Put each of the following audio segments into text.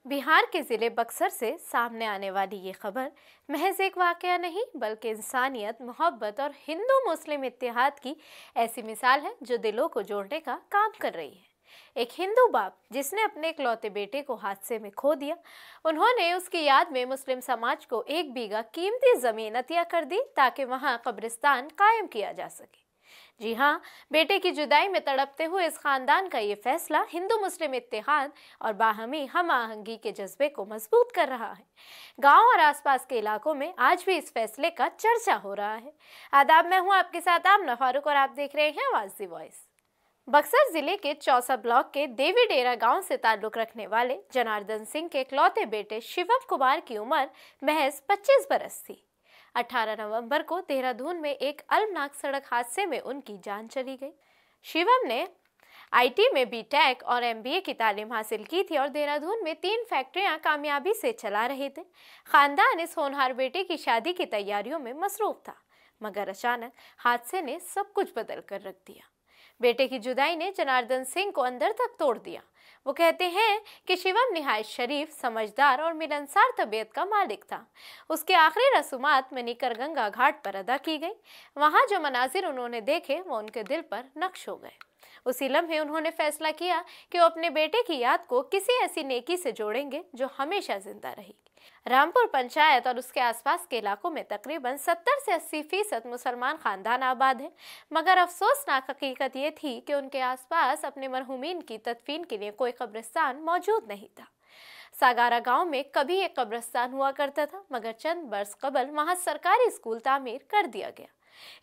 बिहार के जिले बक्सर से सामने आने वाली ये खबर महज एक वाकया नहीं बल्कि इंसानियत, मोहब्बत और हिंदू मुस्लिम इत्तेहाद की ऐसी मिसाल है जो दिलों को जोड़ने का काम कर रही है। एक हिंदू बाप जिसने अपने इकलौते बेटे को हादसे में खो दिया, उन्होंने उसकी याद में मुस्लिम समाज को 1 बीघा कीमती जमीन अतिया कर दी ताकि वहां कब्रिस्तान कायम किया जा सके। जी हाँ, बेटे की जुदाई में तड़पते हुए इस खानदान का ये फैसला हिंदू मुस्लिम इत्तेहाद और बाहमी हम आहंगी के जज्बे को मजबूत कर रहा है। गांव और आसपास के इलाकों में आज भी इस फैसले का चर्चा हो रहा है। आदाब, मैं हूं आपके साथ आमना फारूक और आप देख रहे हैं आवाज दी वॉइस। बक्सर जिले के चौसा ब्लॉक के देवी डेरा गांव से ताल्लुक रखने वाले जनार्दन सिंह के इकलौते बेटे शिवम कुमार की उम्र महज 25 बरस थी। 18 नवंबर को देहरादून में एक अल्पनाक सड़क हादसे में उनकी जान चली गई। शिवम ने आईटी में बीटेक और एमबीए की तालीम हासिल की थी और देहरादून में 3 फैक्ट्रियां कामयाबी से चला रहे थे। खानदान इस होनहार बेटे की शादी की तैयारियों में मसरूफ था, मगर अचानक हादसे ने सब कुछ बदल कर रख दिया। बेटे की जुदाई ने जनार्दन सिंह को अंदर तक तोड़ दिया। वो कहते हैं कि शिवम निहायत शरीफ, समझदार और मिलनसार तबीयत का मालिक था। उसके आखिरी रसूमात मणिकर गंगा घाट पर अदा की गई। वहां जो मनाजिर उन्होंने देखे वो उनके दिल पर नक्श हो गए। उसी लम्हे उन्होंने फैसला किया कि वो अपने बेटे की याद को किसी ऐसी नेकी से जोड़ेंगे जो हमेशा जिंदा रहेगी। रामपुर पंचायत और उसके आसपास के इलाकों में तकरीबन 70 से 80% मुसलमान खानदान आबाद हैं, मगर अफसोसनाक हकीकत ये थी कि उनके आसपास अपने मरहूमीन की तदफीन के लिए कोई कब्रिस्तान मौजूद नहीं था। सागारा गांव में कभी एक कब्रिस्तान हुआ करता था, मगर चंद बरस कबल वहां सरकारी स्कूल तामीर कर दिया गया।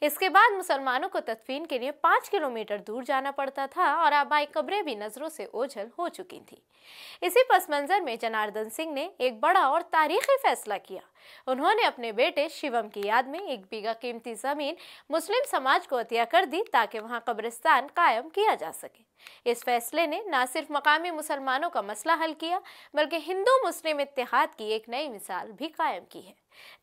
इसके बाद मुसलमानों को तदफीन के लिए 5 किलोमीटर दूर जाना पड़ता था और आबाई कब्रें भी नजरों से ओझल हो चुकी थी। इसी पस मंजर में जनार्दन सिंह ने एक बड़ा और तारीखी फैसला किया। उन्होंने अपने बेटे शिवम की याद में 1 बीघा कीमती जमीन मुस्लिम समाज को अतिया कर दी ताकि वहां कब्रिस्तान कायम किया जा सके। इस फैसले ने न सिर्फ मकामी मुसलमानों का मसला हल किया बल्कि हिंदू मुस्लिम इत्तेहाद की एक नई मिसाल भी कायम की है।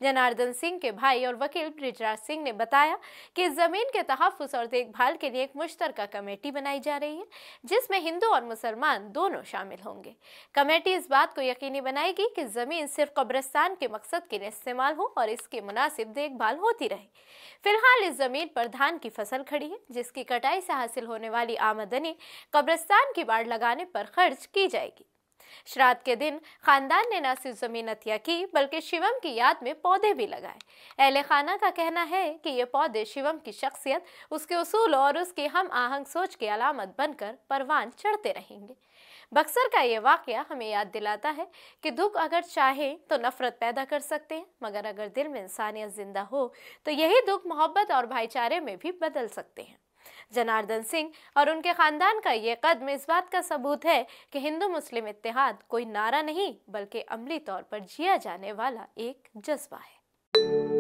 जनार्दन सिंह के भाई और वकील बृजराज सिंह ने बताया कि इस जमीन के तहफ्फुज़ और देखभाल के लिए एक मुश्तरका कमेटी बनाई जा रही है, जिसमें हिंदू और मुसलमान दोनों शामिल होंगे। कमेटी इस बात को यकीनी बनाएगी कि जमीन सिर्फ कब्रिस्तान के मकसद के लिए इस्तेमाल हो और इसकी मुनासिब देखभाल होती रहे। फिलहाल इस जमीन पर धान की फसल खड़ी है, जिसकी कटाई से हासिल होने वाली आमदनी कब्रिस्तान की बाड़ लगाने पर खर्च की जाएगी। श्राद्ध के दिन खानदान ने न सिर्फ जमीन अतिया की बल्कि शिवम की याद में पौधे भी लगाए। अहले खाना का कहना है कि ये पौधे शिवम की शख्सियत, उसके उसूल और उसकी हम आहंग सोच की अलामत बनकर परवान चढ़ते रहेंगे। बक्सर का ये वाकया हमें याद दिलाता है कि दुख अगर चाहे तो नफरत पैदा कर सकते हैं, मगर अगर दिल में इंसानियत जिंदा हो तो यही दुख मोहब्बत और भाईचारे में भी बदल सकते हैं। जनार्दन सिंह और उनके खानदान का ये कदम इस बात का सबूत है कि हिंदू मुस्लिम इत्तेहाद कोई नारा नहीं बल्कि अमली तौर पर जिया जाने वाला एक जज्बा है।